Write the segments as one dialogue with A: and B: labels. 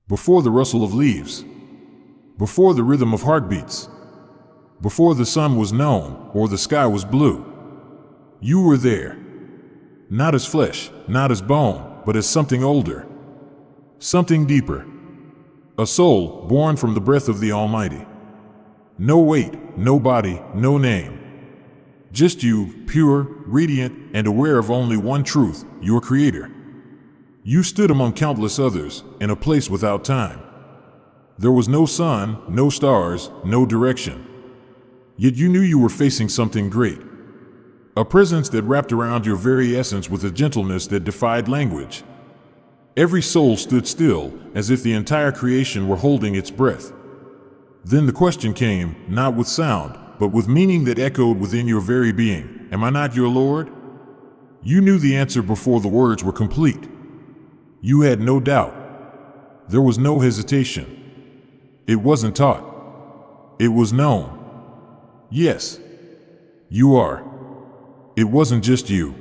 A: before the rustle of leaves, before the rhythm of heartbeats, before the sun was known or the sky was blue. You were there, not as flesh, not as bone, but as something older, something deeper, a soul born from the breath of the Almighty. No weight, no body, no name. Just you, pure, radiant, and aware of only one truth, your Creator. You stood among countless others, in a place without time. There was no sun, no stars, no direction. Yet you knew you were facing something great. A presence that wrapped around your very essence with a gentleness that defied language. Every soul stood still, as if the entire creation were holding its breath. Then the question came, not with sound, but with meaning that echoed within your very being. Am I not your Lord? You knew the answer before the words were complete. You had no doubt. There was no hesitation. It wasn't taught. It was known. Yes, you are. It wasn't just you.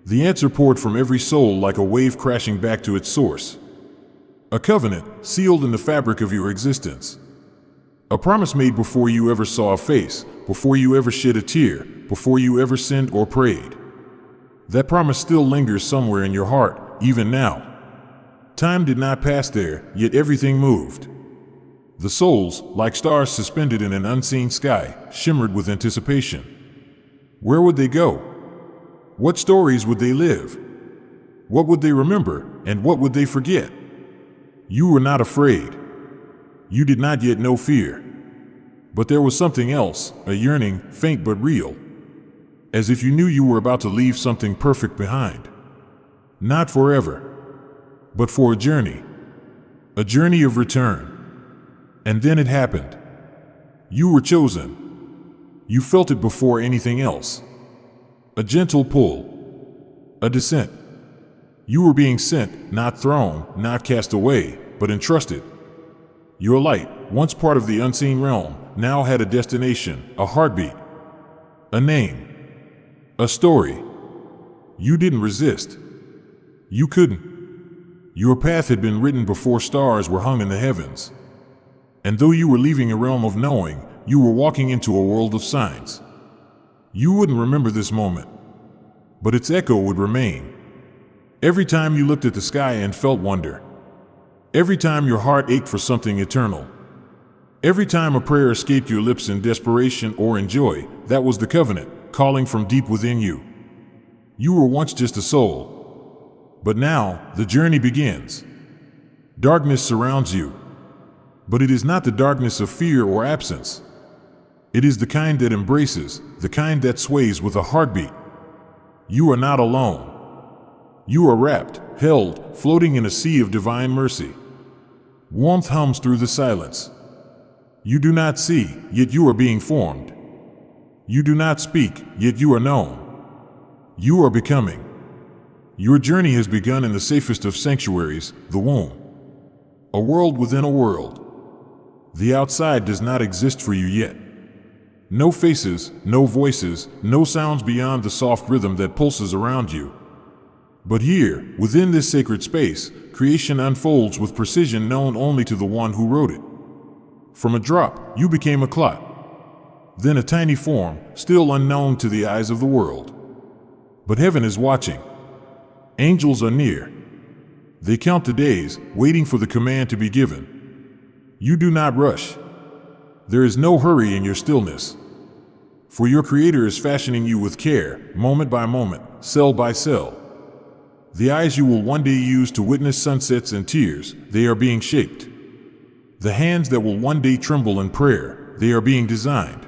A: The answer poured from every soul like a wave crashing back to its source. A covenant sealed in the fabric of your existence. A promise made before you ever saw a face, before you ever shed a tear, before you ever sinned or prayed. That promise still lingers somewhere in your heart, even now. Time did not pass there, yet everything moved. The souls, like stars suspended in an unseen sky, shimmered with anticipation. Where would they go? What stories would they live? What would they remember, and what would they forget? You were not afraid. You did not yet know fear. But there was something else, a yearning, faint but real. As if you knew you were about to leave something perfect behind. Not forever, but for a journey of return. And then it happened. You were chosen. You felt it before anything else. A gentle pull. A descent. You were being sent, not thrown, not cast away, but entrusted. Your light, once part of the unseen realm, now had a destination, a heartbeat, a name, a story. You didn't resist. You couldn't. Your path had been written before stars were hung in the heavens. And though you were leaving a realm of knowing, you were walking into a world of signs. You wouldn't remember this moment, but its echo would remain. Every time you looked at the sky and felt wonder. Every time your heart ached for something eternal. Every time a prayer escaped your lips in desperation or in joy, that was the covenant, calling from deep within you. You were once just a soul. But now, the journey begins. Darkness surrounds you. But it is not the darkness of fear or absence. It is the kind that embraces, the kind that sways with a heartbeat. You are not alone. You are wrapped, held, floating in a sea of divine mercy. Warmth hums through the silence. You do not see, yet you are being formed. You do not speak, yet you are known. You are becoming. Your journey has begun in the safest of sanctuaries, the womb. A world within a world. The outside does not exist for you yet. No faces, no voices, no sounds beyond the soft rhythm that pulses around you. But here, within this sacred space, creation unfolds with precision known only to the one who wrote it. From a drop, you became a clot. Then a tiny form, still unknown to the eyes of the world. But heaven is watching. Angels are near. They count the days, waiting for the command to be given. You do not rush. There is no hurry in your stillness. For your Creator is fashioning you with care, moment by moment, cell by cell. The eyes you will one day use to witness sunsets and tears, they are being shaped. The hands that will one day tremble in prayer, they are being designed.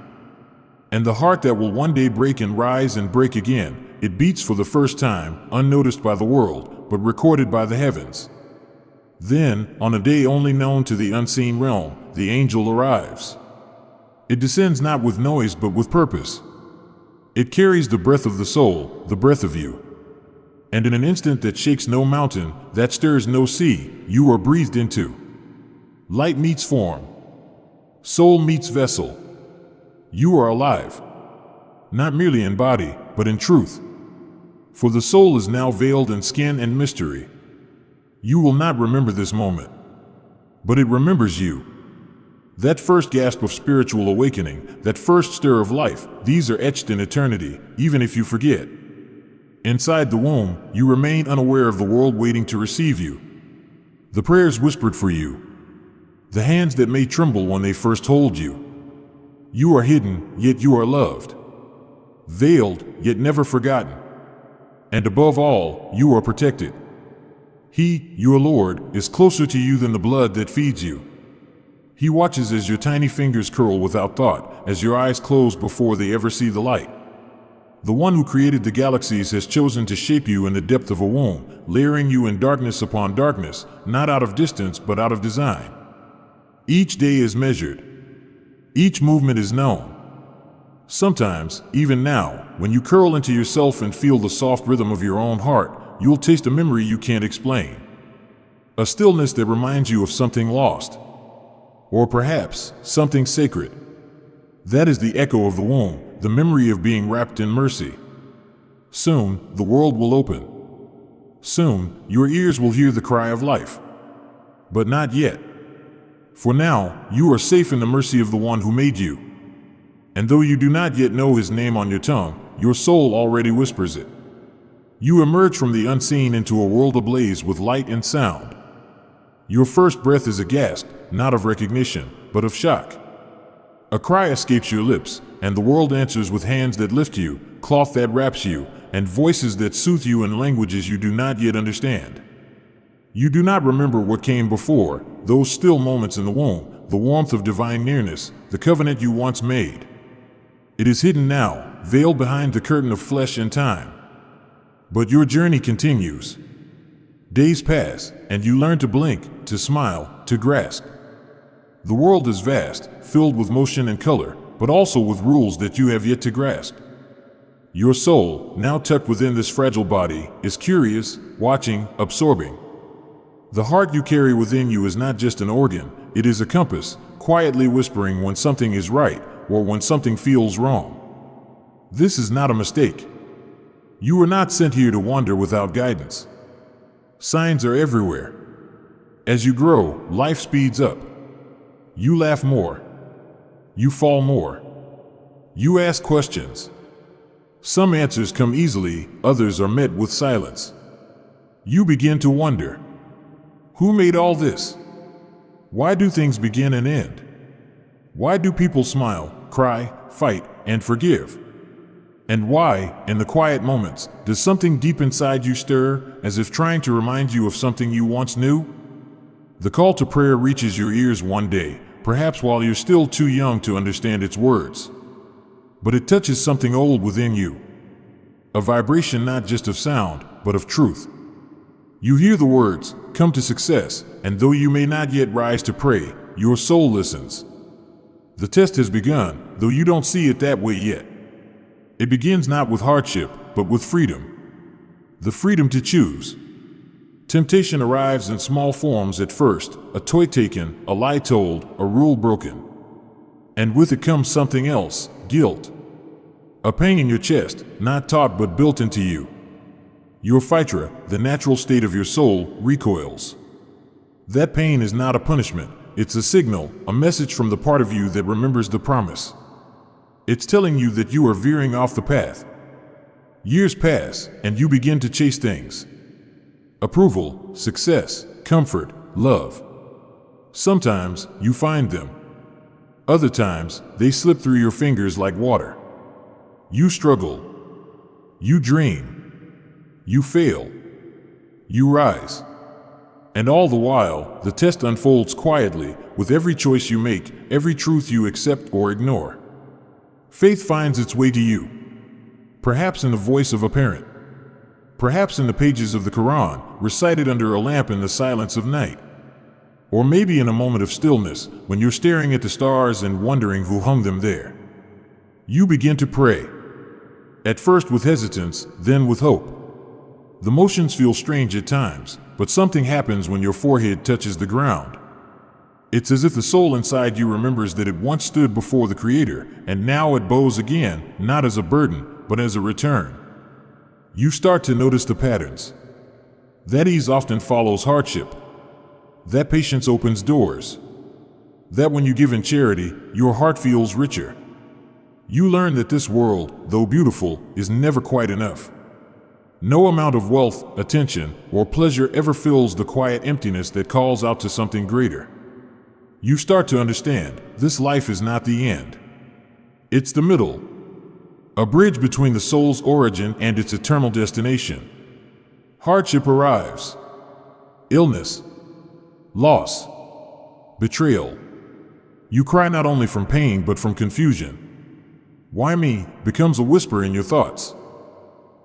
A: And the heart that will one day break and rise and break again, it beats for the first time, unnoticed by the world, but recorded by the heavens. Then, on a day only known to the unseen realm, the angel arrives. It descends not with noise but with purpose. It carries the breath of the soul, the breath of you. And in an instant that shakes no mountain, that stirs no sea, you are breathed into. Light meets form. Soul meets vessel. You are alive. Not merely in body, but in truth. For the soul is now veiled in skin and mystery. You will not remember this moment. but it remembers you. That first gasp of spiritual awakening, that first stir of life, these are etched in eternity, even if you forget. Inside the womb, you remain unaware of the world waiting to receive you. The prayers whispered for you. The hands that may tremble when they first hold you. You are hidden, yet you are loved. Veiled, yet never forgotten. And above all, you are protected. He, your Lord, is closer to you than the blood that feeds you. He watches as your tiny fingers curl without thought, as your eyes close before they ever see the light. The one who created the galaxies has chosen to shape you in the depth of a womb, layering you in darkness upon darkness, not out of distance but out of design. Each day is measured. Each movement is known. Sometimes, even now, when you curl into yourself and feel the soft rhythm of your own heart, you'll taste a memory you can't explain. A stillness that reminds you of something lost. Or perhaps, something sacred. That is the echo of the womb, the memory of being wrapped in mercy. Soon, the world will open. Soon, your ears will hear the cry of life. But not yet. For now, you are safe in the mercy of the one who made you. And though you do not yet know his name on your tongue, your soul already whispers it. You emerge from the unseen into a world ablaze with light and sound. Your first breath is a gasp, not of recognition, but of shock. A cry escapes your lips, and the world answers with hands that lift you, cloth that wraps you, and voices that soothe you in languages you do not yet understand. You do not remember what came before, those still moments in the womb, the warmth of divine nearness, the covenant you once made. It is hidden now, veiled behind the curtain of flesh and time. But your journey continues. Days pass, and you learn to blink, to smile, to grasp. The world is vast, filled with motion and color, but also with rules that you have yet to grasp. Your soul, now tucked within this fragile body, is curious, watching, absorbing. The heart you carry within you is not just an organ, it is a compass, quietly whispering when something is right, or when something feels wrong. This is not a mistake. You were not sent here to wander without guidance. Signs are everywhere. As you grow, life speeds up. You laugh more. You fall more. You ask questions. Some answers come easily, others are met with silence. You begin to wonder. Who made all this? Why do things begin and end? Why do people smile, cry, fight, and forgive? And why, in the quiet moments, does something deep inside you stir, as if trying to remind you of something you once knew? The call to prayer reaches your ears one day, perhaps while you're still too young to understand its words. But it touches something old within you. A vibration not just of sound, but of truth. You hear the words, "Come to success," and though you may not yet rise to pray, your soul listens. The test has begun, though you don't see it that way yet. It begins not with hardship, but with freedom. The freedom to choose. Temptation arrives in small forms at first, a toy taken, a lie told, a rule broken. And with it comes something else, guilt. A pain in your chest, not taught but built into you. Your phytra, the natural state of your soul, recoils. That pain is not a punishment, it's a signal, a message from the part of you that remembers the promise. It's telling you that you are veering off the path. Years pass, and you begin to chase things. Approval, success, comfort, love. Sometimes, you find them. Other times, they slip through your fingers like water. You struggle. You dream. You fail. You rise. And all the while, the test unfolds quietly, with every choice you make, every truth you accept or ignore. Faith finds its way to you. Perhaps in the voice of a parent. Perhaps in the pages of the Quran, recited under a lamp in the silence of night. Or maybe in a moment of stillness, when you're staring at the stars and wondering who hung them there. You begin to pray. At first with hesitance, then with hope. The motions feel strange at times, but something happens when your forehead touches the ground. It's as if the soul inside you remembers that it once stood before the Creator, and now it bows again, not as a burden, but as a return. You start to notice the patterns. That ease often follows hardship. That patience opens doors. That when you give in charity, your heart feels richer. You learn that this world, though beautiful, is never quite enough. No amount of wealth, attention, or pleasure ever fills the quiet emptiness that calls out to something greater. You start to understand, this life is not the end. It's the middle. A bridge between the soul's origin and its eternal destination. Hardship arrives. Illness. Loss. Betrayal. You cry not only from pain but from confusion. Why me becomes a whisper in your thoughts.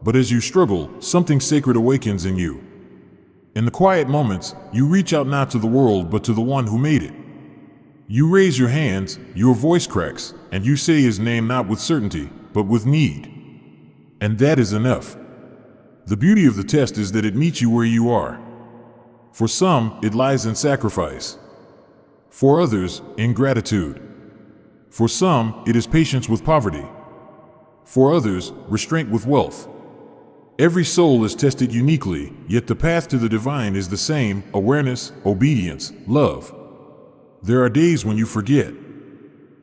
A: But as you struggle, something sacred awakens in you. In the quiet moments, you reach out not to the world but to the one who made it. You raise your hands, your voice cracks, and you say his name not with certainty, but with need. And that is enough. The beauty of the test is that it meets you where you are. For some, it lies in sacrifice. For others, in gratitude. For some, it is patience with poverty. For others, restraint with wealth. Every soul is tested uniquely, yet the path to the divine is the same: awareness, obedience, love. There are days when you forget.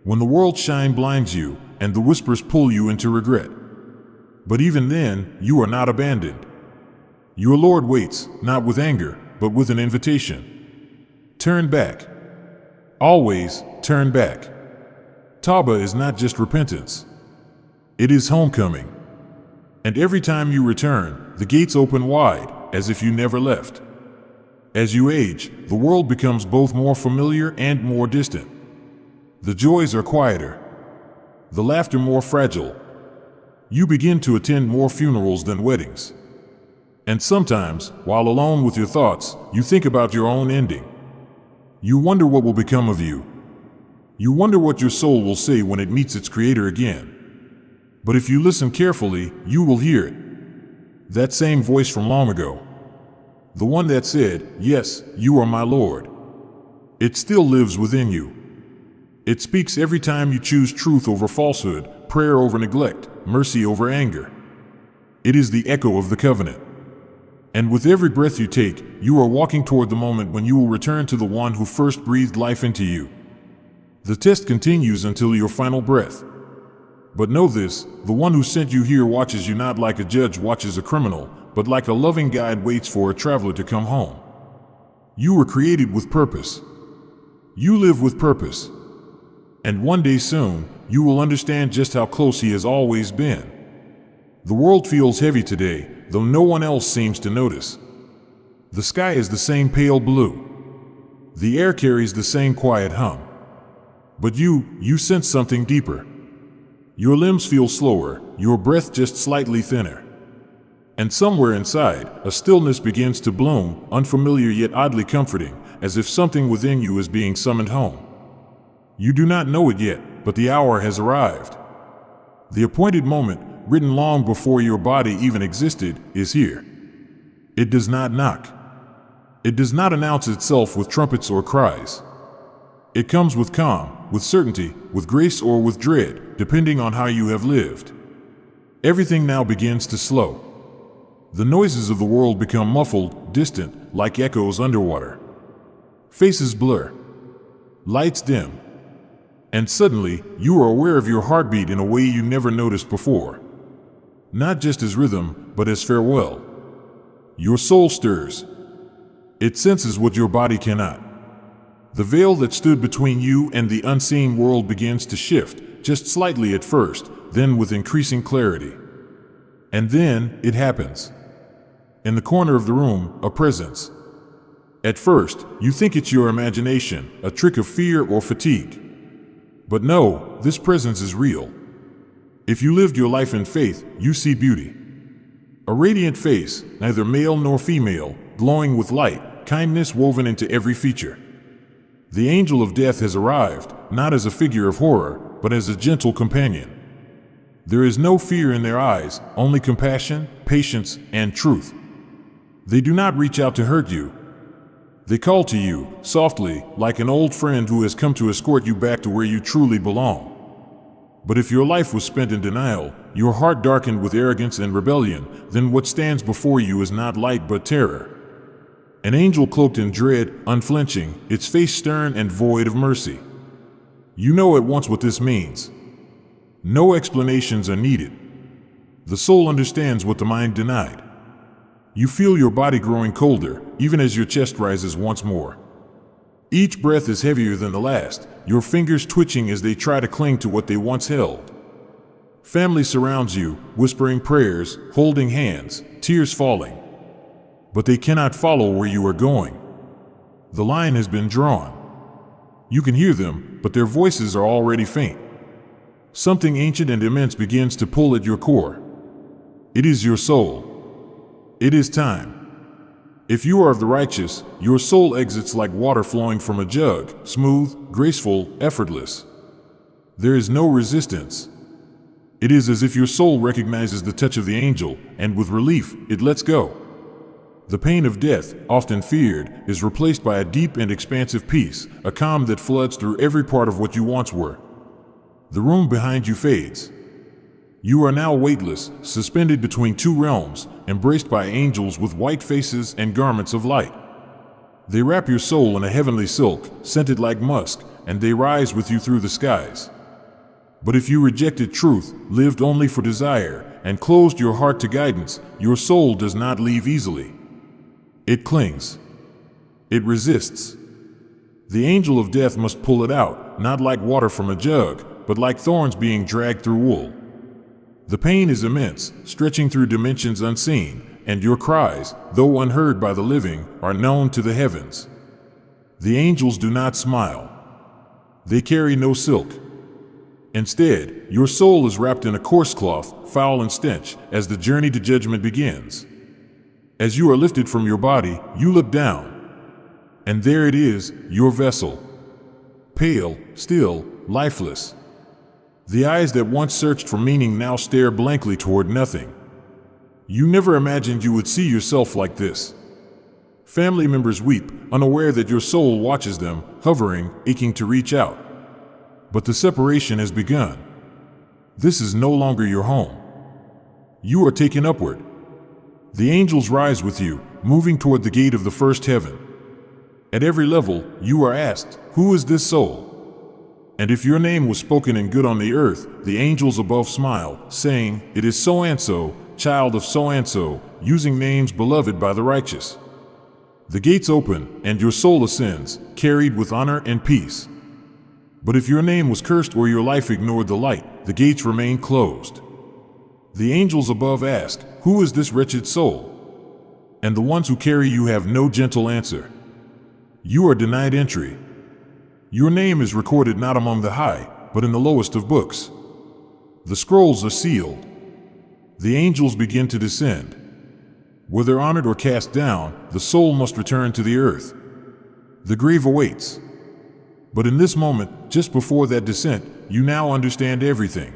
A: When the world's shine blinds you, and the whispers pull you into regret. But even then, you are not abandoned. Your Lord waits, not with anger, but with an invitation. Turn back. Always turn back. Tawbah is not just repentance. It is homecoming. And every time you return, the gates open wide, as if you never left. As you age, the world becomes both more familiar and more distant. The joys are quieter. The laughter more fragile. You begin to attend more funerals than weddings. And sometimes, while alone with your thoughts, you think about your own ending. You wonder what will become of you. You wonder what your soul will say when it meets its Creator again. But if you listen carefully, you will hear it. That same voice from long ago. The one that said, "Yes, you are my Lord." It still lives within you. It speaks every time you choose truth over falsehood, prayer over neglect, mercy over anger. It is the echo of the covenant. And with every breath you take, you are walking toward the moment when you will return to the one who first breathed life into you. The test continues until your final breath. But know this, the one who sent you here watches you not like a judge watches a criminal, but like a loving guide waits for a traveler to come home. You were created with purpose. You live with purpose. And one day soon, you will understand just how close he has always been. The world feels heavy today, though no one else seems to notice. The sky is the same pale blue. The air carries the same quiet hum. But you sense something deeper. Your limbs feel slower, your breath just slightly thinner. And somewhere inside, a stillness begins to bloom, unfamiliar yet oddly comforting, as if something within you is being summoned home. You do not know it yet, but the hour has arrived. The appointed moment, written long before your body even existed, is here. It does not knock. It does not announce itself with trumpets or cries. It comes with calm, with certainty, with grace or with dread, depending on how you have lived. Everything now begins to slow. The noises of the world become muffled, distant, like echoes underwater. Faces blur. Lights dim. And suddenly, you are aware of your heartbeat in a way you never noticed before. Not just as rhythm, but as farewell. Your soul stirs. It senses what your body cannot. The veil that stood between you and the unseen world begins to shift, just slightly at first, then with increasing clarity. And then, it happens. In the corner of the room, a presence. At first, you think it's your imagination, a trick of fear or fatigue. But no, this presence is real. If you lived your life in faith, you see beauty. A radiant face, neither male nor female, glowing with light, kindness woven into every feature. The angel of death has arrived, not as a figure of horror, but as a gentle companion. There is no fear in their eyes, only compassion, patience, and truth. They do not reach out to hurt you. They call to you, softly, like an old friend who has come to escort you back to where you truly belong. But if your life was spent in denial, your heart darkened with arrogance and rebellion, then what stands before you is not light but terror. An angel cloaked in dread, unflinching, its face stern and void of mercy. You know at once what this means. No explanations are needed. The soul understands what the mind denied. You feel your body growing colder, even as your chest rises once more. Each breath is heavier than the last, your fingers twitching as they try to cling to what they once held. Family surrounds you, whispering prayers, holding hands, tears falling. But they cannot follow where you are going. The line has been drawn. You can hear them, but their voices are already faint. Something ancient and immense begins to pull at your core. It is your soul. It is time. If you are of the righteous, your soul exits like water flowing from a jug, smooth, graceful, effortless. There is no resistance. It is as if your soul recognizes the touch of the angel, and with relief, it lets go. The pain of death, often feared, is replaced by a deep and expansive peace, a calm that floods through every part of what you once were. The room behind you fades. You are now weightless, suspended between two realms, embraced by angels with white faces and garments of light. They wrap your soul in a heavenly silk, scented like musk, and they rise with you through the skies. But if you rejected truth, lived only for desire, and closed your heart to guidance, your soul does not leave easily. It clings. It resists. The angel of death must pull it out, not like water from a jug, but like thorns being dragged through wool. The pain is immense, stretching through dimensions unseen, and your cries, though unheard by the living, are known to the heavens. The angels do not smile. They carry no silk. Instead, your soul is wrapped in a coarse cloth, foul and stench, as the journey to judgment begins. As you are lifted from your body, you look down. And there it is, your vessel. Pale, still, lifeless. The eyes that once searched for meaning now stare blankly toward nothing. You never imagined you would see yourself like this. Family members weep, unaware that your soul watches them, hovering, aching to reach out. But the separation has begun. This is no longer your home. You are taken upward. The angels rise with you, moving toward the gate of the first heaven. At every level, you are asked, "Who is this soul?" And if your name was spoken in good on the earth, the angels above smile, saying, "It is so-and-so, child of so-and-so," using names beloved by the righteous. The gates open, and your soul ascends, carried with honor and peace. But if your name was cursed or your life ignored the light, the gates remain closed. The angels above ask, "Who is this wretched soul?" And the ones who carry you have no gentle answer. You are denied entry. Your name is recorded not among the high, but in the lowest of books. The scrolls are sealed. The angels begin to descend. Whether honored or cast down, the soul must return to the earth. The grave awaits. But in this moment, just before that descent, you now understand everything.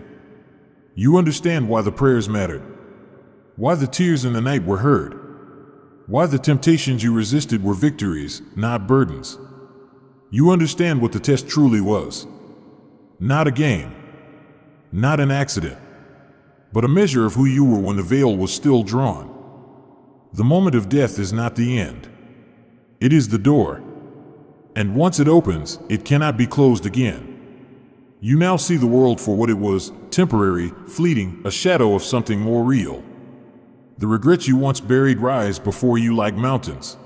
A: You understand why the prayers mattered. Why the tears in the night were heard. Why the temptations you resisted were victories, not burdens. You understand what the test truly was. Not a game. Not an accident. But a measure of who you were when the veil was still drawn. The moment of death is not the end. It is the door. And once it opens, it cannot be closed again. You now see the world for what it was, temporary, fleeting, a shadow of something more real. The regrets you once buried rise before you like mountains.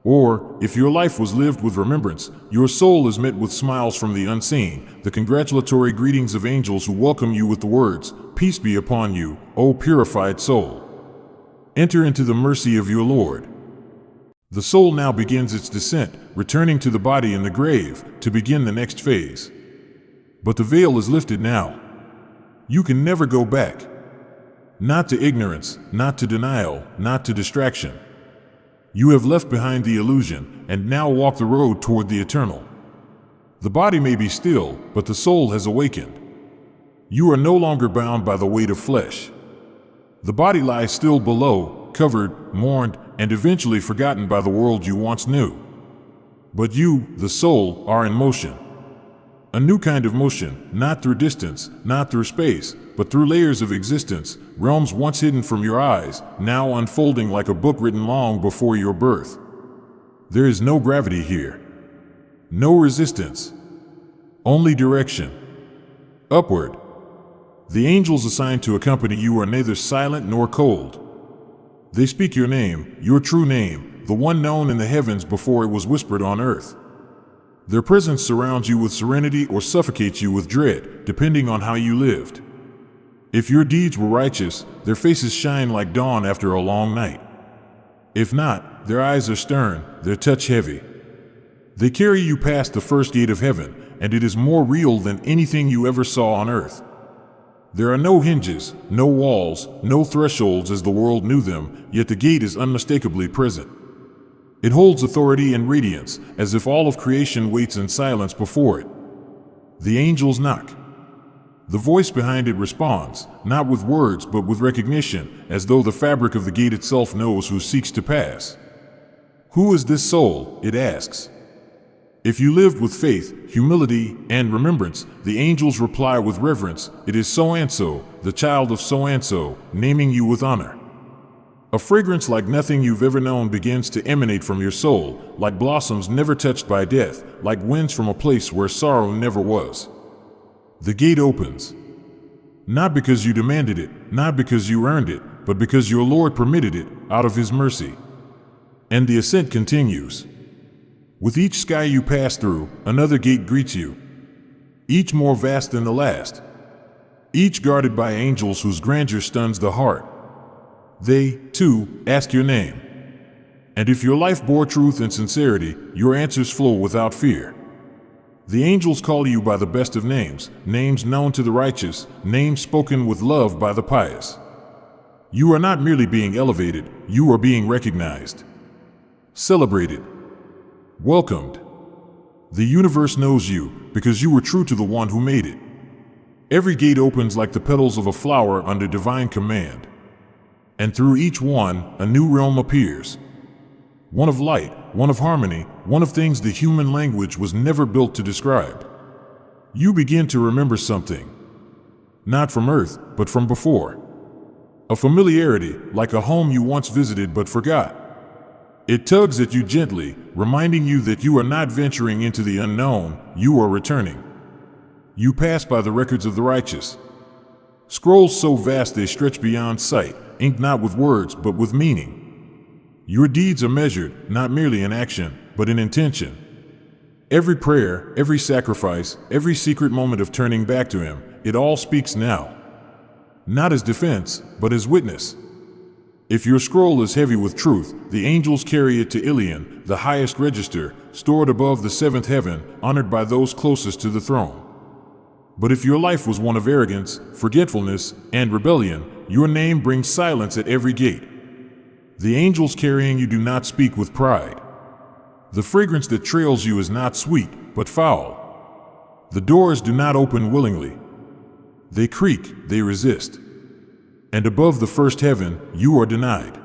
A: Or, if your life was lived with remembrance, your soul is met with smiles from the unseen, the congratulatory greetings of angels who welcome you with the words, "Peace be upon you, O purified soul. Enter into the mercy of your Lord." The soul now begins its descent, returning to the body in the grave, to begin the next phase. But the veil is lifted now. You can never go back. Not to ignorance, not to denial, not to distraction. You have left behind the illusion, and now walk the road toward the eternal. The body may be still, but the soul has awakened. You are no longer bound by the weight of flesh. The body lies still below, covered, mourned, and eventually forgotten by the world you once knew. But you, the soul, are in motion. A new kind of motion, not through distance, not through space, but through layers of existence, realms once hidden from your eyes, now unfolding like a book written long before your birth. There is no gravity here. No resistance. Only direction. Upward. The angels assigned to accompany you are neither silent nor cold. They speak your name, your true name, the one known in the heavens before it was whispered on earth. Their presence surrounds you with serenity or suffocates you with dread, depending on how you lived. If your deeds were righteous, their faces shine like dawn after a long night. If not, their eyes are stern, their touch heavy. They carry you past the first gate of heaven, and it is more real than anything you ever saw on earth. There are no hinges, no walls, no thresholds as the world knew them, yet the gate is unmistakably present. It holds authority and radiance, as if all of creation waits in silence before it. The angels knock. The voice behind it responds, not with words but with recognition, as though the fabric of the gate itself knows who seeks to pass. Who is this soul? It asks. If you lived with faith, humility, and remembrance, the angels reply with reverence, it is so-and-so, the child of so-and-so, naming you with honor. A fragrance like nothing you've ever known begins to emanate from your soul, like blossoms never touched by death, like winds from a place where sorrow never was. The gate opens. Not because you demanded it, not because you earned it, but because your Lord permitted it, out of His mercy. And the ascent continues. With each sky you pass through, another gate greets you. Each more vast than the last. Each guarded by angels whose grandeur stuns the heart. They, too, ask your name. And if your life bore truth and sincerity, your answers flow without fear. The angels call you by the best of names, names known to the righteous, names spoken with love by the pious. You are not merely being elevated, you are being recognized. Celebrated. Welcomed. The universe knows you, because you were true to the one who made it. Every gate opens like the petals of a flower under divine command. And through each one, a new realm appears. One of light, one of harmony, one of things the human language was never built to describe. You begin to remember something. Not from earth, but from before. A familiarity, like a home you once visited but forgot. It tugs at you gently, reminding you that you are not venturing into the unknown, you are returning. You pass by the records of the righteous. Scrolls so vast they stretch beyond sight, inked not with words but with meaning. Your deeds are measured, not merely in action, but in intention. Every prayer, every sacrifice, every secret moment of turning back to Him, it all speaks now. Not as defense, but as witness. If your scroll is heavy with truth, the angels carry it to Ilion, the highest register, stored above the seventh heaven, honored by those closest to the throne. But if your life was one of arrogance, forgetfulness, and rebellion, your name brings silence at every gate. The angels carrying you do not speak with pride. The fragrance that trails you is not sweet, but foul. The doors do not open willingly. They creak, they resist. And above the first heaven, you are denied.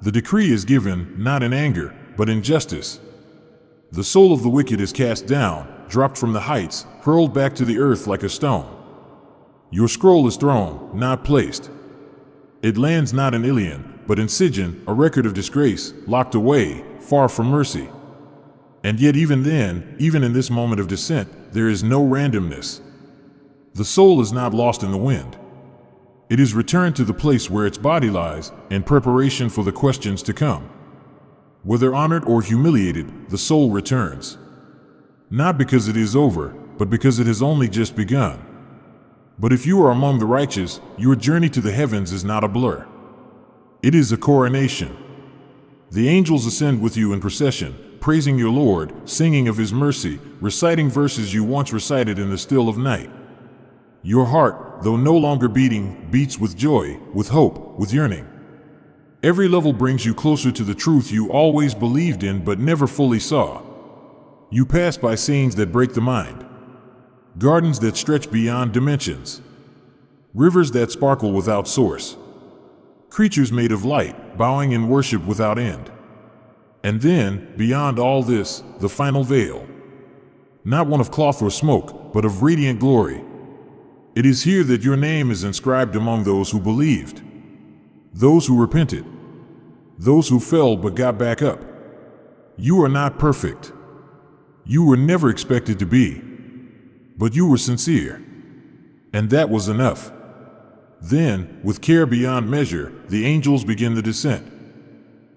A: The decree is given, not in anger, but in justice. The soul of the wicked is cast down, dropped from the heights, hurled back to the earth like a stone. Your scroll is thrown, not placed. It lands not in Ilion, but in Sijin, a record of disgrace, locked away, far from mercy. And yet even then, even in this moment of descent, there is no randomness. The soul is not lost in the wind. It is returned to the place where its body lies, in preparation for the questions to come. Whether honored or humiliated, the soul returns. Not because it is over, but because it has only just begun. But if you are among the righteous, your journey to the heavens is not a blur. It is a coronation. The angels ascend with you in procession, praising your Lord, singing of His mercy, reciting verses you once recited in the still of night. Your heart, though no longer beating, beats with joy, with hope, with yearning. Every level brings you closer to the truth you always believed in but never fully saw. You pass by scenes that break the mind. Gardens that stretch beyond dimensions. Rivers that sparkle without source. Creatures made of light, bowing in worship without end. And then, beyond all this, the final veil. Not one of cloth or smoke, but of radiant glory. It is here that your name is inscribed among those who believed, those who repented, those who fell but got back up. You are not perfect. You were never expected to be. But you were sincere. And that was enough. Then, with care beyond measure, the angels begin the descent.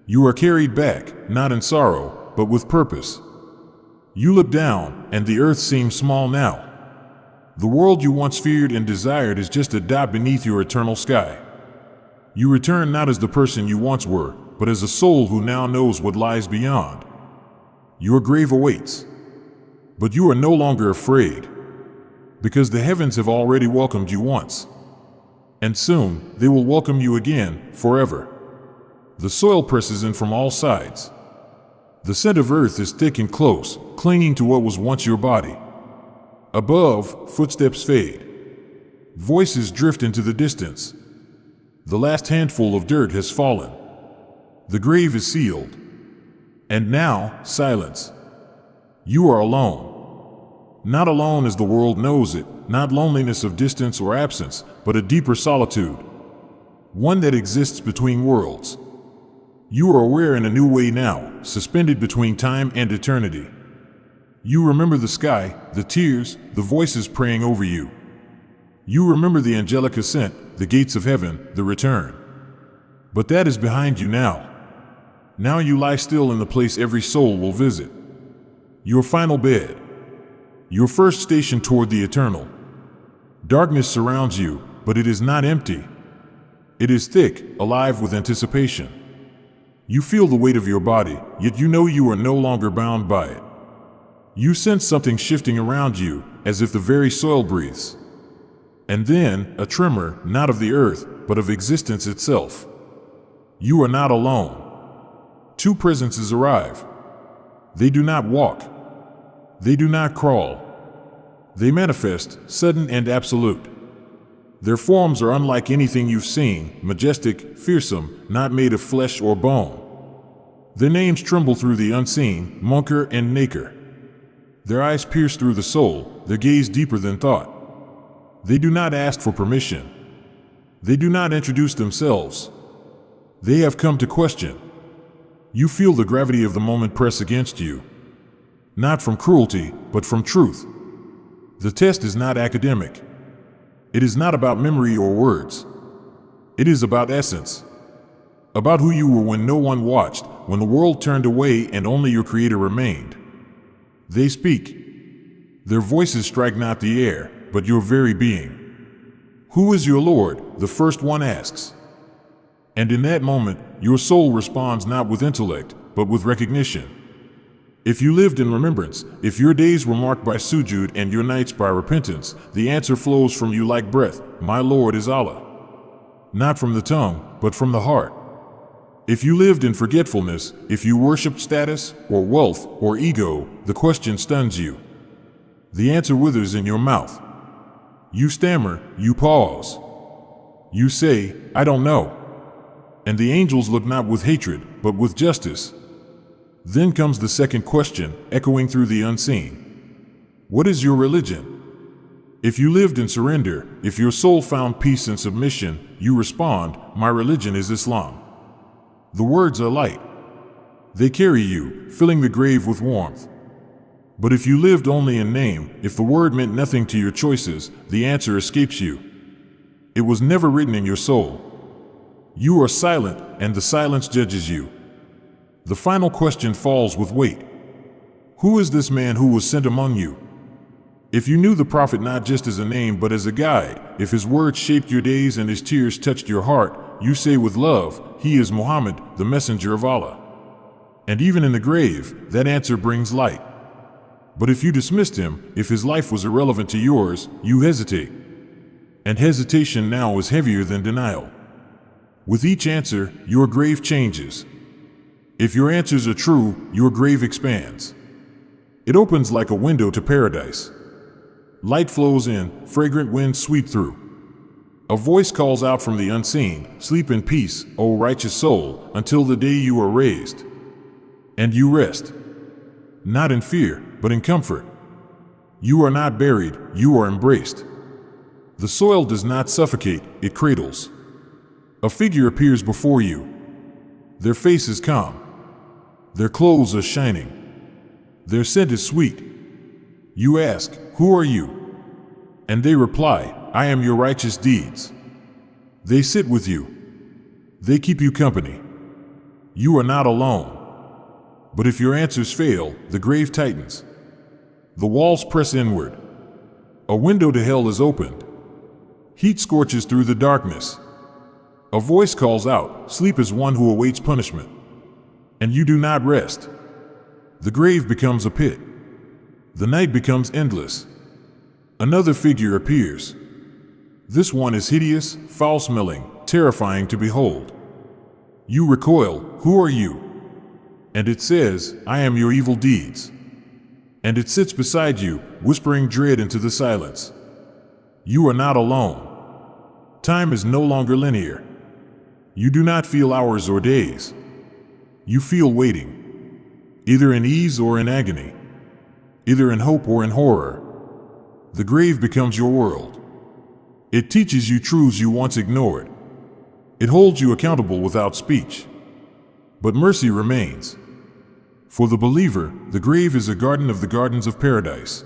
A: You are carried back, not in sorrow, but with purpose. You look down, and the earth seems small now. The world you once feared and desired is just a dot beneath your eternal sky. You return not as the person you once were, but as a soul who now knows what lies beyond. Your grave awaits. But you are no longer afraid, because the heavens have already welcomed you once. And soon, they will welcome you again, forever. The soil presses in from all sides. The scent of earth is thick and close, clinging to what was once your body. Above, footsteps fade. Voices drift into the distance. The last handful of dirt has fallen. The grave is sealed. And now, silence. You are alone. Not alone as the world knows it, not loneliness of distance or absence, but a deeper solitude. One that exists between worlds. You are aware in a new way now, suspended between time and eternity. You remember the sky, the tears, the voices praying over you. You remember the angelic ascent, the gates of heaven, the return. But that is behind you now. Now you lie still in the place every soul will visit. Your final bed. Your first station toward the eternal. Darkness surrounds you, but it is not empty. It is thick, alive with anticipation. You feel the weight of your body, yet you know you are no longer bound by it. You sense something shifting around you, as if the very soil breathes. And then, a tremor, not of the earth, but of existence itself. You are not alone. Two presences arrive. They do not walk. They do not crawl. They manifest, sudden and absolute. Their forms are unlike anything you've seen, majestic, fearsome, not made of flesh or bone. Their names tremble through the unseen, Munker and Naker. Their eyes pierce through the soul, their gaze deeper than thought. They do not ask for permission. They do not introduce themselves. They have come to question. You feel the gravity of the moment press against you. Not from cruelty, but from truth. The test is not academic. It is not about memory or words. It is about essence. About who you were when no one watched, when the world turned away and only your Creator remained. They speak. Their voices strike not the air, but your very being. Who is your Lord? The first one asks. And in that moment, your soul responds not with intellect, but with recognition. If you lived in remembrance, if your days were marked by sujud and your nights by repentance, the answer flows from you like breath, my Lord is Allah. Not from the tongue, but from the heart. If you lived in forgetfulness, if you worshipped status, or wealth, or ego, the question stuns you. The answer withers in your mouth. You stammer, you pause. You say, I don't know. And the angels look not with hatred, but with justice. Then comes the second question, echoing through the unseen. What is your religion? If you lived in surrender, if your soul found peace and submission, you respond, my religion is Islam. The words are light. They carry you, filling the grave with warmth. But if you lived only in name, if the word meant nothing to your choices, the answer escapes you. It was never written in your soul. You are silent, and the silence judges you. The final question falls with weight. Who is this man who was sent among you? If you knew the prophet not just as a name but as a guide, if his words shaped your days and his tears touched your heart, you say with love, he is Muhammad, the messenger of Allah. And even in the grave, that answer brings light. But if you dismissed him, if his life was irrelevant to yours, you hesitate. And hesitation now is heavier than denial. With each answer, your grave changes. If your answers are true, your grave expands. It opens like a window to paradise. Light flows in, fragrant winds sweep through. A voice calls out from the unseen, sleep in peace, O righteous soul, until the day you are raised. And you rest. Not in fear, but in comfort. You are not buried, you are embraced. The soil does not suffocate, it cradles. A figure appears before you. Their face is calm. Their clothes are shining. Their scent is sweet. You ask, "Who are you?" And they reply, "I am your righteous deeds." They sit with you. They keep you company. You are not alone. But if your answers fail, the grave tightens. The walls press inward. A window to hell is opened. Heat scorches through the darkness. A voice calls out, "Sleep is one who awaits punishment." And you do not rest. The grave becomes a pit. The night becomes endless. Another figure appears. This one is hideous, foul-smelling, terrifying to behold. You recoil, "Who are you?" And it says, "I am your evil deeds." And it sits beside you, whispering dread into the silence. You are not alone. Time is no longer linear. You do not feel hours or days. You feel waiting, either in ease or in agony, either in hope or in horror. The grave becomes your world. It teaches you truths you once ignored. It holds you accountable without speech. But mercy remains. For the believer, the grave is a garden of the gardens of paradise.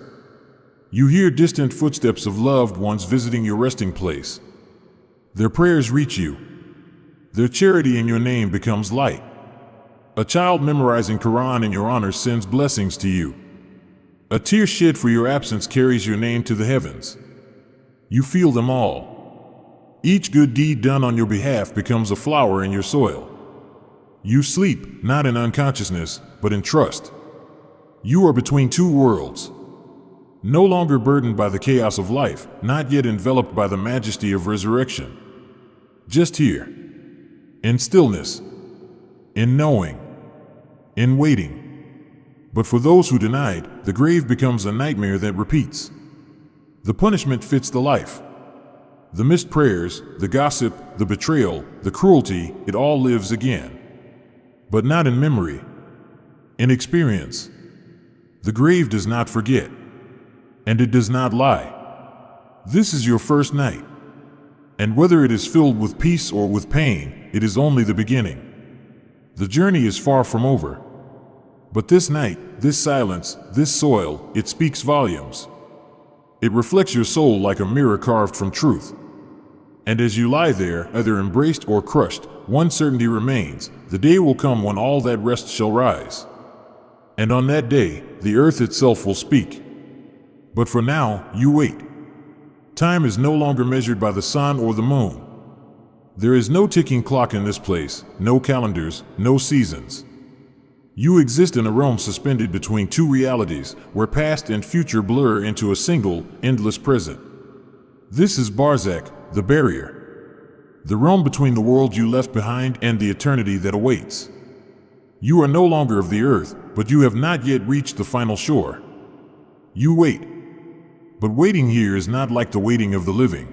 A: You hear distant footsteps of loved ones visiting your resting place. Their prayers reach you. Their charity in your name becomes light. A child memorizing Quran in your honor sends blessings to you. A tear shed for your absence carries your name to the heavens. You feel them all. Each good deed done on your behalf becomes a flower in your soil. You sleep, not in unconsciousness, but in trust. You are between two worlds. No longer burdened by the chaos of life, not yet enveloped by the majesty of resurrection. Just here. In stillness. In knowing. In waiting. But for those who denied, the grave becomes a nightmare that repeats. The punishment fits the life. The missed prayers, the gossip, the betrayal, the cruelty, it all lives again. But not in memory. In experience. The grave does not forget. And it does not lie. This is your first night. And whether it is filled with peace or with pain, it is only the beginning. The journey is far from over. But this night, this silence, this soil, it speaks volumes. It reflects your soul like a mirror carved from truth. And as you lie there, either embraced or crushed, one certainty remains: the day will come when all that rest shall rise. And on that day, the earth itself will speak. But for now, you wait. Time is no longer measured by the sun or the moon. There is no ticking clock in this place, no calendars, no seasons. You exist in a realm suspended between two realities, where past and future blur into a single, endless present. This is Barzakh, the barrier. The realm between the world you left behind and the eternity that awaits. You are no longer of the earth, but you have not yet reached the final shore. You wait. But waiting here is not like the waiting of the living.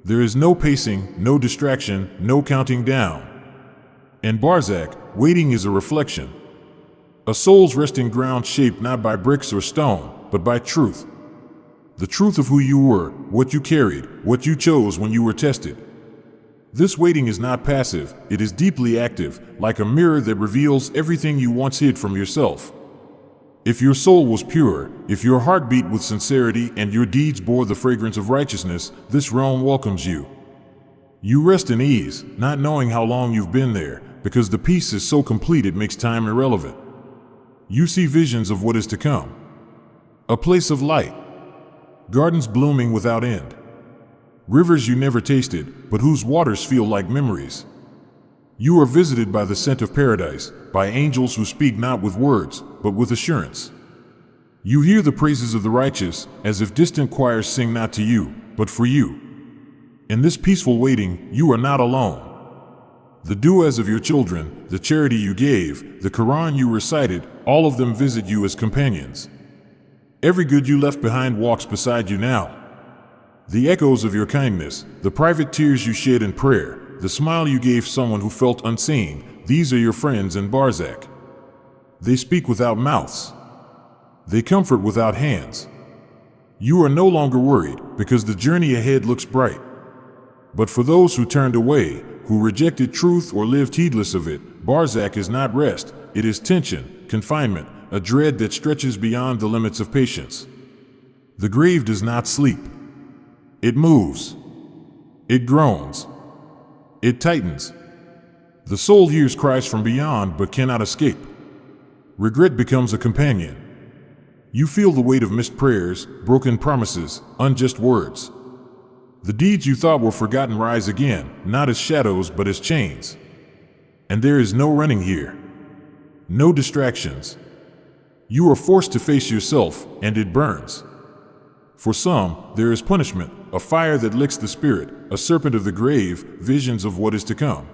A: There is no pacing, no distraction, no counting down. In Barzakh, waiting is a reflection. A soul's resting ground shaped not by bricks or stone, but by truth. The truth of who you were, what you carried, what you chose when you were tested. This waiting is not passive, it is deeply active, like a mirror that reveals everything you once hid from yourself. If your soul was pure, if your heart beat with sincerity and your deeds bore the fragrance of righteousness, this realm welcomes you. You rest in ease, not knowing how long you've been there, because the peace is so complete it makes time irrelevant. You see visions of what is to come. A place of light. Gardens blooming without end. Rivers you never tasted, but whose waters feel like memories. You are visited by the scent of paradise, by angels who speak not with words, but with assurance. You hear the praises of the righteous, as if distant choirs sing not to you, but for you. In this peaceful waiting, you are not alone. The du'as of your children, the charity you gave, the Quran you recited, all of them visit you as companions. Every good you left behind walks beside you now. The echoes of your kindness, the private tears you shed in prayer, the smile you gave someone who felt unseen, these are your friends in Barzakh. They speak without mouths. They comfort without hands. You are no longer worried, because the journey ahead looks bright. But for those who turned away, who rejected truth or lived heedless of it, Barzakh is not rest, it is tension, confinement, a dread that stretches beyond the limits of patience. The grave does not sleep. It moves. It groans. It tightens. The soul hears cries from beyond but cannot escape. Regret becomes a companion. You feel the weight of missed prayers, broken promises, unjust words. The deeds you thought were forgotten rise again, not as shadows but as chains. And there is no running here. No distractions. You are forced to face yourself, and it burns. For some, there is punishment, a fire that licks the spirit, a serpent of the grave, visions of what is to come.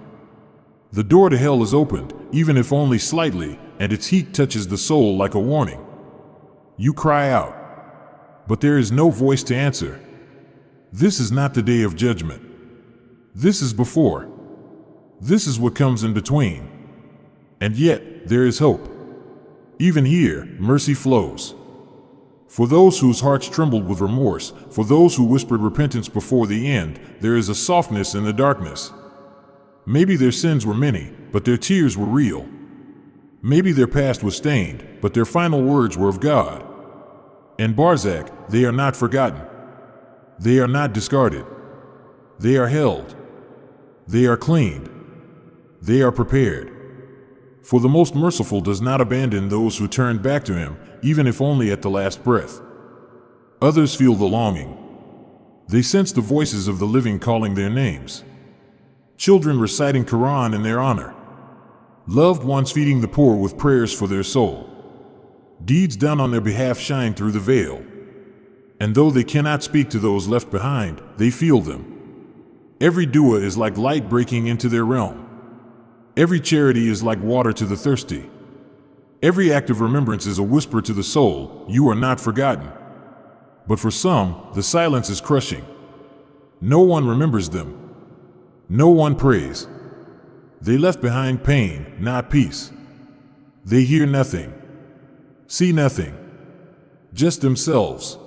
A: The door to hell is opened, even if only slightly, and its heat touches the soul like a warning. You cry out, but there is no voice to answer. This is not the day of judgment. This is before. This is what comes in between. And yet, there is hope. Even here, mercy flows. For those whose hearts trembled with remorse, for those who whispered repentance before the end, there is a softness in the darkness. Maybe their sins were many, but their tears were real. Maybe their past was stained, but their final words were of God. In Barzakh, they are not forgotten. They are not discarded. They are held. They are cleaned. They are prepared. For the most merciful does not abandon those who turn back to him, even if only at the last breath. Others feel the longing. They sense the voices of the living calling their names. Children reciting Quran in their honor. Loved ones feeding the poor with prayers for their soul. Deeds done on their behalf shine through the veil. And though they cannot speak to those left behind, they feel them. Every dua is like light breaking into their realm. Every charity is like water to the thirsty. Every act of remembrance is a whisper to the soul, you are not forgotten. But for some, the silence is crushing. No one remembers them. No one prays. They left behind pain, not peace. They hear nothing. See nothing. Just themselves.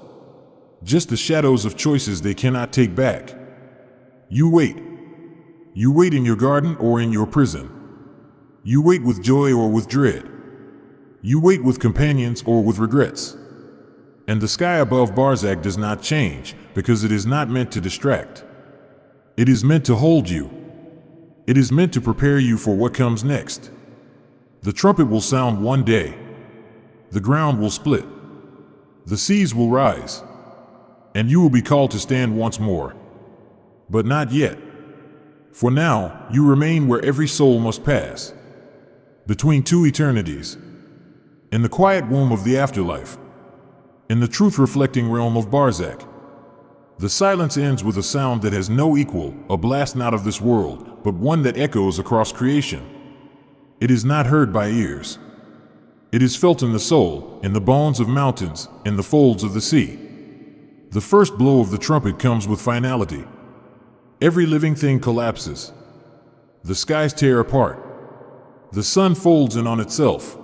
A: Just the shadows of choices they cannot take back. You wait. You wait in your garden or in your prison. You wait with joy or with dread. You wait with companions or with regrets. And the sky above Barzakh does not change, because it is not meant to distract. It is meant to hold you. It is meant to prepare you for what comes next. The trumpet will sound one day. The ground will split. The seas will rise. And you will be called to stand once more. But not yet. For now, you remain where every soul must pass. Between two eternities. In the quiet womb of the afterlife. In the truth-reflecting realm of Barzakh. The silence ends with a sound that has no equal, a blast not of this world, but one that echoes across creation. It is not heard by ears. It is felt in the soul, in the bones of mountains, in the folds of the sea. The first blow of the trumpet comes with finality. Every living thing collapses. The skies tear apart. The sun folds in on itself.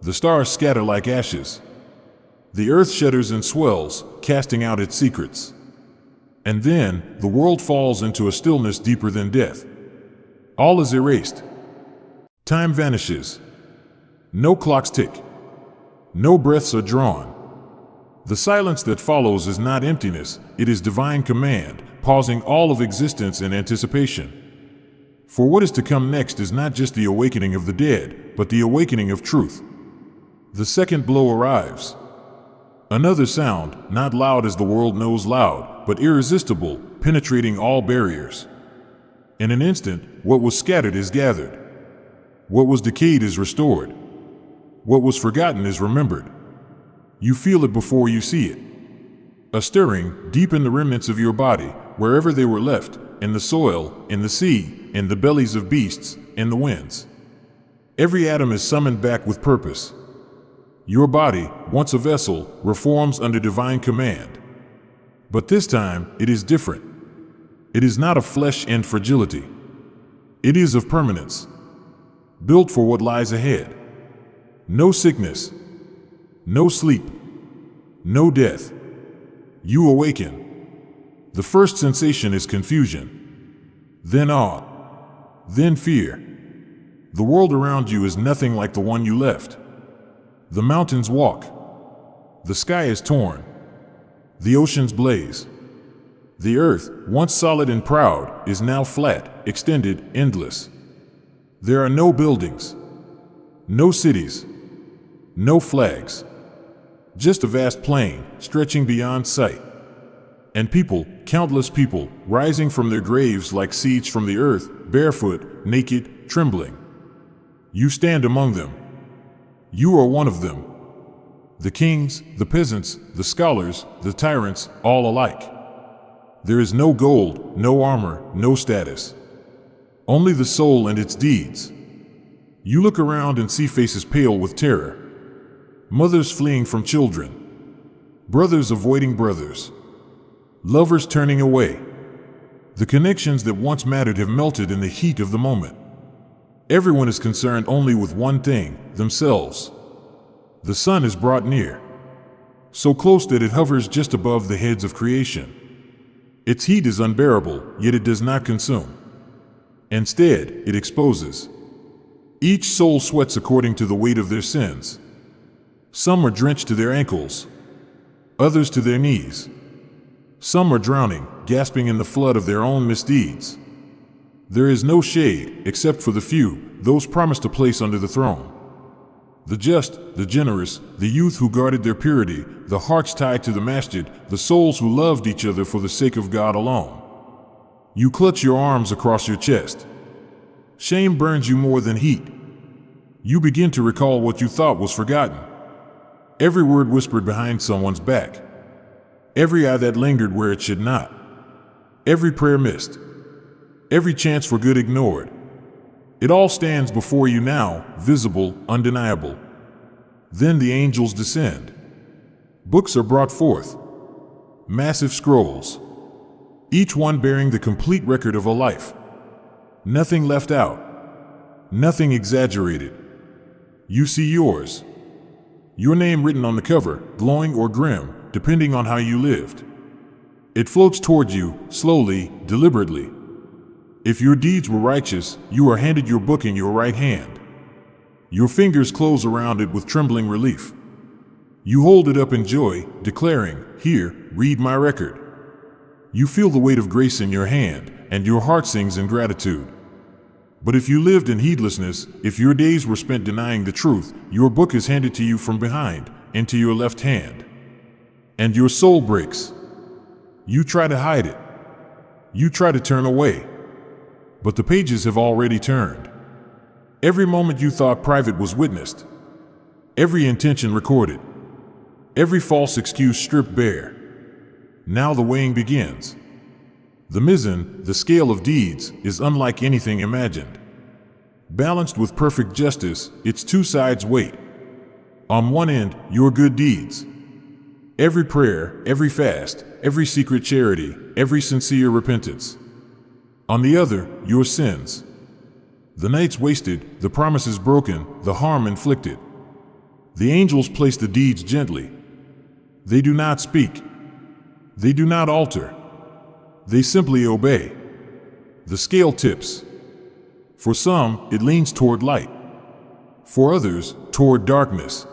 A: The stars scatter like ashes. The earth shudders and swells, casting out its secrets. And then, the world falls into a stillness deeper than death. All is erased. Time vanishes. No clocks tick. No breaths are drawn. The silence that follows is not emptiness, it is divine command, pausing all of existence in anticipation. For what is to come next is not just the awakening of the dead, but the awakening of truth. The second blow arrives. Another sound, not loud as the world knows loud, but irresistible, penetrating all barriers. In an instant, what was scattered is gathered. What was decayed is restored. What was forgotten is remembered. You feel it before you see it. A stirring, deep in the remnants of your body, wherever they were left, in the soil, in the sea, in the bellies of beasts, in the winds. Every atom is summoned back with purpose. Your body, once a vessel, reforms under divine command. But this time, it is different. It is not of flesh and fragility. It is of permanence. Built for what lies ahead. No sickness. No sleep. No death. You awaken. The first sensation is confusion. Then awe. Then fear. The world around you is nothing like the one you left. The mountains walk. The sky is torn. The oceans blaze. The earth, once solid and proud, is now flat, extended, endless. There are no buildings, no cities, no flags, just a vast plain stretching beyond sight. And people, countless people, rising from their graves like seeds from the earth, barefoot, naked, trembling. You stand among them. You are one of them. The kings, the peasants, the scholars, the tyrants, all alike. There is no gold, no armor, no status. Only the soul and its deeds. You look around and see faces pale with terror. Mothers fleeing from children. Brothers avoiding brothers. Lovers turning away. The connections that once mattered have melted in the heat of the moment. Everyone is concerned only with one thing, themselves. The sun is brought near. So close that it hovers just above the heads of creation. Its heat is unbearable, yet it does not consume. Instead, it exposes. Each soul sweats according to the weight of their sins. Some are drenched to their ankles, others to their knees. Some are drowning, gasping in the flood of their own misdeeds. There is no shade, except for the few, those promised a place under the throne. The just, the generous, the youth who guarded their purity, the hearts tied to the masjid, the souls who loved each other for the sake of God alone. You clutch your arms across your chest. Shame burns you more than heat. You begin to recall what you thought was forgotten. Every word whispered behind someone's back. Every eye that lingered where it should not. Every prayer missed. Every chance for good ignored. It all stands before you now, visible, undeniable. Then the angels descend. Books are brought forth. Massive scrolls. Each one bearing the complete record of a life. Nothing left out. Nothing exaggerated. You see yours. Your name written on the cover, glowing or grim, depending on how you lived. It floats toward you, slowly, deliberately. If your deeds were righteous, you are handed your book in your right hand. Your fingers close around it with trembling relief. You hold it up in joy, declaring, "Here, read my record." You feel the weight of grace in your hand, and your heart sings in gratitude. But if you lived in heedlessness, if your days were spent denying the truth, your book is handed to you from behind, into your left hand. And your soul breaks. You try to hide it. You try to turn away. But the pages have already turned. Every moment you thought private was witnessed. Every intention recorded. Every false excuse stripped bare. Now the weighing begins. The mizan, the scale of deeds, is unlike anything imagined. Balanced with perfect justice, its two sides weight. On one end, your good deeds. Every prayer, every fast, every secret charity, every sincere repentance. On the other, your sins. The nights wasted, the promises broken, the harm inflicted. The angels place the deeds gently. They do not speak. They do not alter. They simply obey. The scale tips. For some, it leans toward light. For others, toward darkness.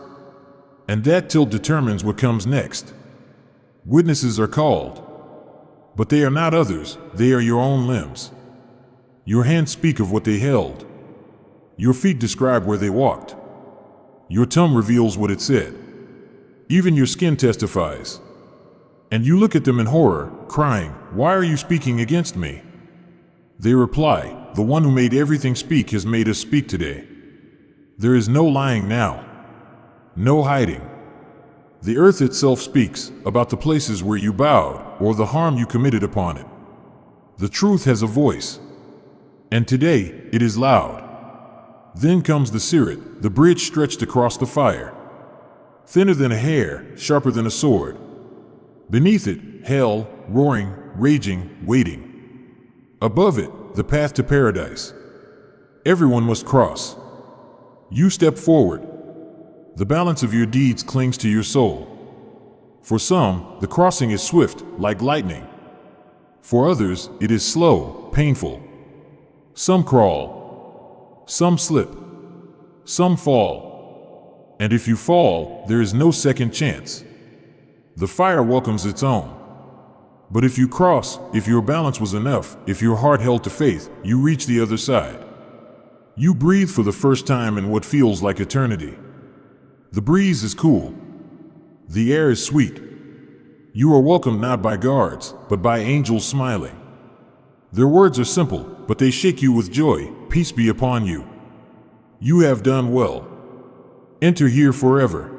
A: And that tilt determines what comes next. Witnesses are called. But they are not others, they are your own limbs. Your hands speak of what they held. Your feet describe where they walked. Your tongue reveals what it said. Even your skin testifies. And you look at them in horror, crying, "Why are you speaking against me?" They reply, "The one who made everything speak has made us speak today." There is no lying now. No hiding. The earth itself speaks about the places where you bowed or the harm you committed upon it. The truth has a voice. And today, it is loud. Then comes the sirat, the bridge stretched across the fire. Thinner than a hair, sharper than a sword. Beneath it, hell, roaring, raging, waiting. Above it, the path to paradise. Everyone must cross. You step forward. The balance of your deeds clings to your soul. For some, the crossing is swift, like lightning. For others, it is slow, painful. Some crawl. Some slip. Some fall. And if you fall, there is no second chance. The fire welcomes its own. But if you cross, if your balance was enough, if your heart held to faith, you reach the other side. You breathe for the first time in what feels like eternity. The breeze is cool. The air is sweet. You are welcomed not by guards, but by angels smiling. Their words are simple, but they shake you with joy. Peace be upon you. You have done well. Enter here forever.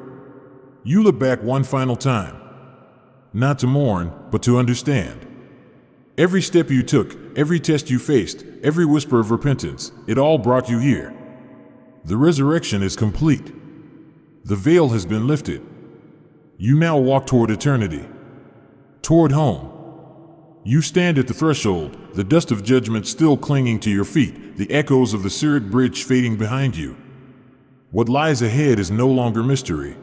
A: You look back one final time. Not to mourn, but to understand. Every step you took, every test you faced, every whisper of repentance, it all brought you here. The resurrection is complete. The veil has been lifted. You now walk toward eternity. Toward home. You stand at the threshold, the dust of judgment still clinging to your feet, the echoes of the Sirat bridge fading behind you. What lies ahead is no longer mystery.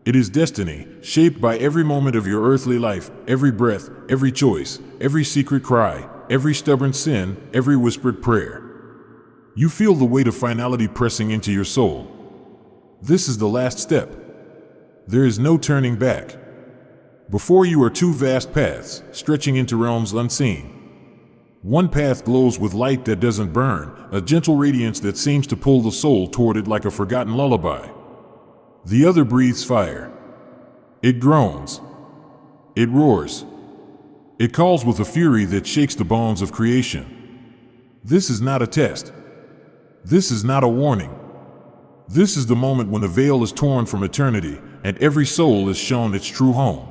A: It is destiny, shaped by every moment of your earthly life, every breath, every choice, every secret cry, every stubborn sin, every whispered prayer. You feel the weight of finality pressing into your soul. This is the last step. There is no turning back. Before you are two vast paths, stretching into realms unseen. One path glows with light that doesn't burn, a gentle radiance that seems to pull the soul toward it like a forgotten lullaby. The other breathes fire. It groans. It roars. It calls with a fury that shakes the bones of creation. This is not a test. This is not a warning. This is the moment when the veil is torn from eternity, and every soul is shown its true home.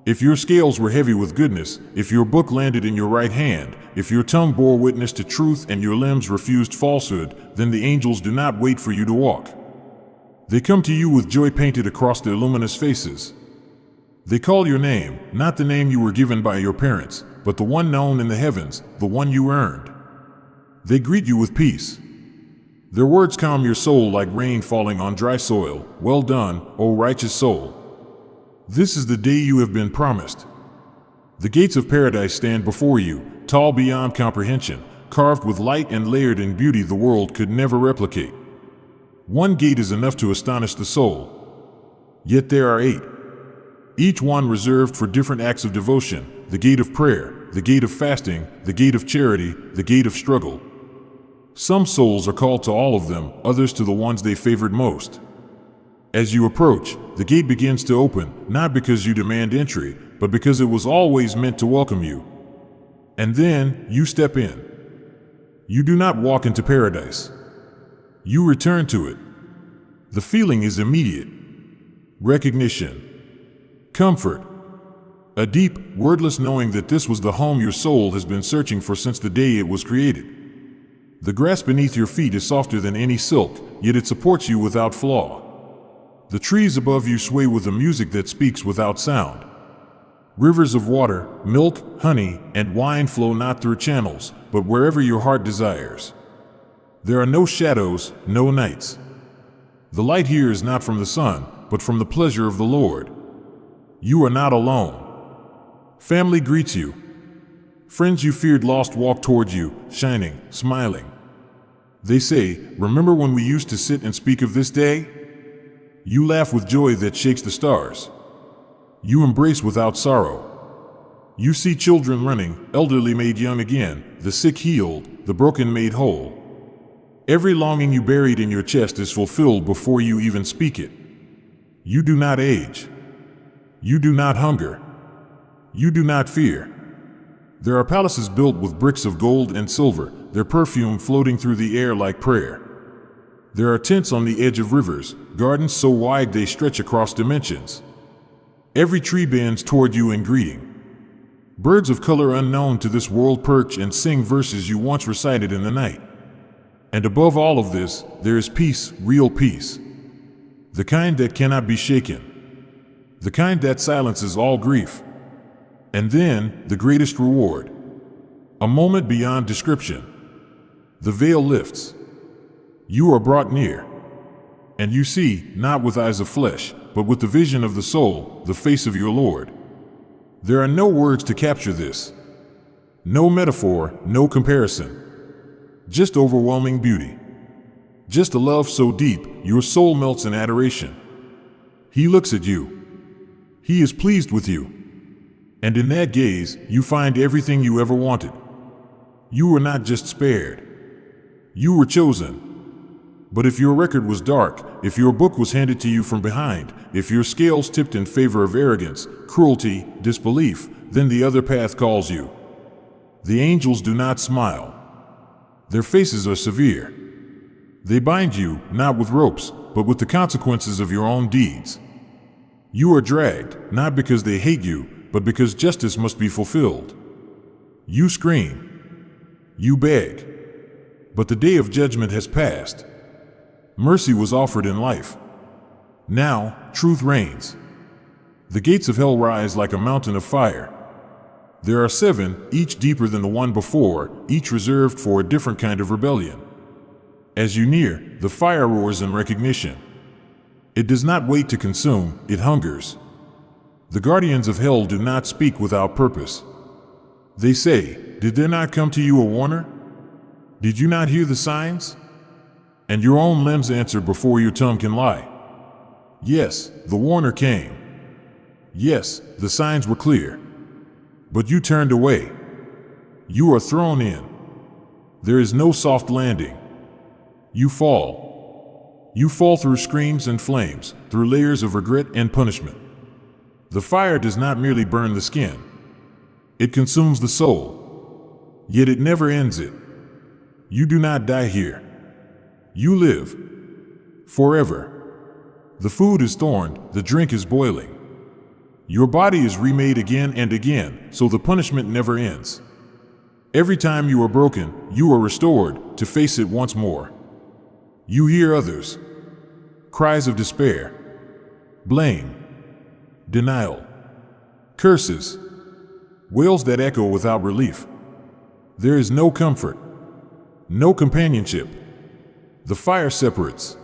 A: If your scales were heavy with goodness, if your book landed in your right hand, if your tongue bore witness to truth and your limbs refused falsehood, then the angels do not wait for you to walk. They come to you with joy painted across their luminous faces. They call your name, not the name you were given by your parents, but the one known in the heavens, the one you earned. They greet you with peace. Their words calm your soul like rain falling on dry soil. Well done, O righteous soul. This is the day you have been promised. The gates of paradise stand before you, tall beyond comprehension, carved with light and layered in beauty the world could never replicate. One gate is enough to astonish the soul. Yet there are 8. Each one reserved for different acts of devotion: the gate of prayer, the gate of fasting, the gate of charity, the gate of struggle. Some souls are called to all of them, others to the ones they favored most. As you approach, the gate begins to open, not because you demand entry, but because it was always meant to welcome you. And then, you step in. You do not walk into paradise. You return to it. The feeling is immediate. Recognition. Comfort. A deep, wordless knowing that this was the home your soul has been searching for since the day it was created. The grass beneath your feet is softer than any silk, yet it supports you without flaw. The trees above you sway with a music that speaks without sound. Rivers of water, milk, honey, and wine flow not through channels, but wherever your heart desires. There are no shadows, no nights. The light here is not from the sun, but from the pleasure of the Lord. You are not alone. Family greets you. Friends you feared lost walk toward you, shining, smiling. They say, "Remember when we used to sit and speak of this day?" You laugh with joy that shakes the stars. You embrace without sorrow. You see children running, elderly made young again, the sick healed, the broken made whole. Every longing you buried in your chest is fulfilled before you even speak it. You do not age. You do not hunger. You do not fear. There are palaces built with bricks of gold and silver, their perfume floating through the air like prayer. There are tents on the edge of rivers, gardens so wide they stretch across dimensions. Every tree bends toward you in greeting. Birds of color unknown to this world perch and sing verses you once recited in the night. And above all of this, there is peace, real peace. The kind that cannot be shaken. The kind that silences all grief. And then, the greatest reward. A moment beyond description. The veil lifts. You are brought near. And you see, not with eyes of flesh, but with the vision of the soul, the face of your Lord. There are no words to capture this. No metaphor, no comparison. just overwhelming beauty. Just a love so deep, your soul melts in adoration. He looks at you. He is pleased with you. And in that gaze, you find everything you ever wanted. You were not just spared. You were chosen. But if your record was dark, if your book was handed to you from behind, if your scales tipped in favor of arrogance, cruelty, disbelief, then the other path calls you. The angels do not smile. Their faces are severe. They bind you, not with ropes, but with the consequences of your own deeds. You are dragged, not because they hate you, but because justice must be fulfilled. You scream. You beg. But the day of judgment has passed. Mercy was offered in life. Now, truth reigns. The gates of hell rise like a mountain of fire. There are 7, each deeper than the one before, each reserved for a different kind of rebellion. As you near, the fire roars in recognition. It does not wait to consume, it hungers. The guardians of hell do not speak without purpose. They say, "Did there not come to you a warner? Did you not hear the signs?" And your own limbs answer before your tongue can lie. Yes, the warner came. Yes, the signs were clear. But you turned away. You are thrown in. There is no soft landing. You fall. You fall through screams and flames, through layers of regret and punishment. The fire does not merely burn the skin. It consumes the soul. Yet it never ends it. You do not die here. You live. Forever. The food is thorned, the drink is boiling. Your body is remade again and again, so the punishment never ends. Every time you are broken, you are restored to face it once more. You hear others. Cries of despair. Blame. Denial. Curses. Wails that echo without relief. There is no comfort. No companionship. The fire separates.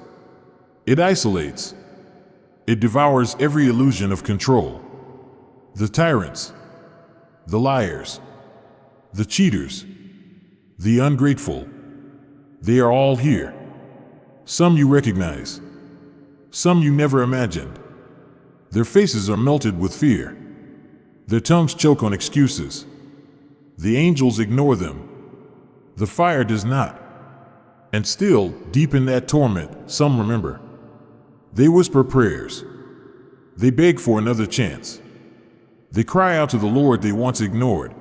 A: It isolates. It devours every illusion of control. The tyrants. The liars. The cheaters. The ungrateful. They are all here. Some you recognize. Some you never imagined. Their faces are melted with fear. Their tongues choke on excuses. The angels ignore them. The fire does not. And still, deep in that torment, some remember. They whisper prayers. They beg for another chance. They cry out to the Lord they once ignored.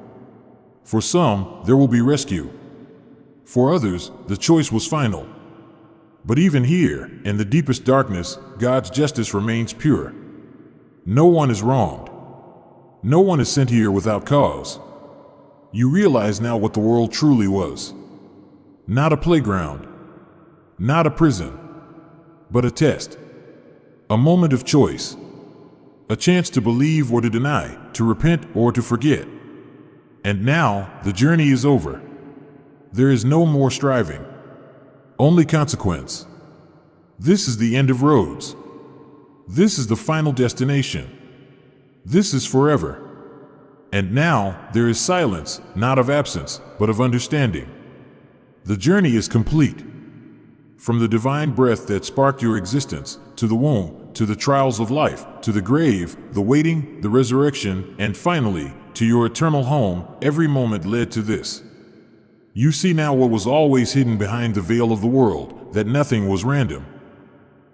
A: For some, there will be rescue. For others, the choice was final. But even here, in the deepest darkness, God's justice remains pure. No one is wronged. No one is sent here without cause. You realize now what the world truly was. Not a playground, not a prison, but a test, a moment of choice, a chance to believe or to deny, to repent or to forget. And now the journey is over. There is no more striving, only consequence. This is the end of roads. This is the final destination. This is forever. And now there is silence, not of absence, but of understanding. The journey is complete. From the divine breath that sparked your existence, to the womb, to the trials of life, to the grave, the waiting, the resurrection, and finally, to your eternal home, every moment led to this. You see now what was always hidden behind the veil of the world, that nothing was random.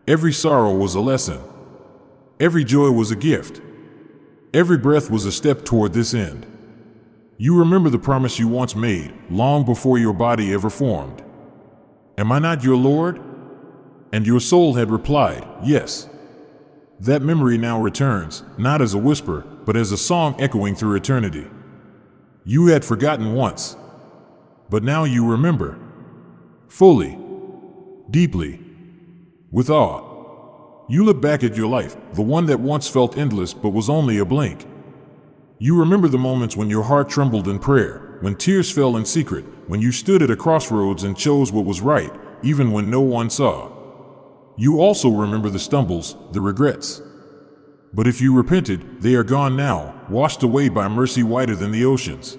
A: Every sorrow was a lesson. Every joy was a gift. Every breath was a step toward this end. You remember the promise you once made, long before your body ever formed. Am I not your Lord? And your soul had replied, yes. That memory now returns, not as a whisper, but as a song echoing through eternity. You had forgotten once, but now you remember. Fully, deeply, with awe. You look back at your life, the one that once felt endless but was only a blink. You remember the moments when your heart trembled in prayer, when tears fell in secret, when you stood at a crossroads and chose what was right, even when no one saw. You also remember the stumbles, the regrets. But if you repented, they are gone now, washed away by mercy whiter than the oceans.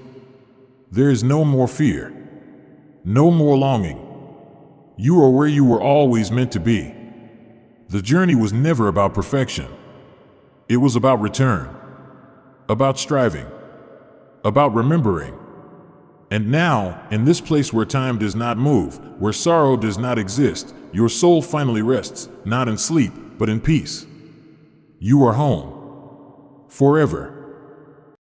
A: There is no more fear. No more longing. You are where you were always meant to be. The journey was never about perfection. It was about return, about striving, about remembering. And now, in this place where time does not move, where sorrow does not exist, your soul finally rests, not in sleep, but in peace. You are home. Forever.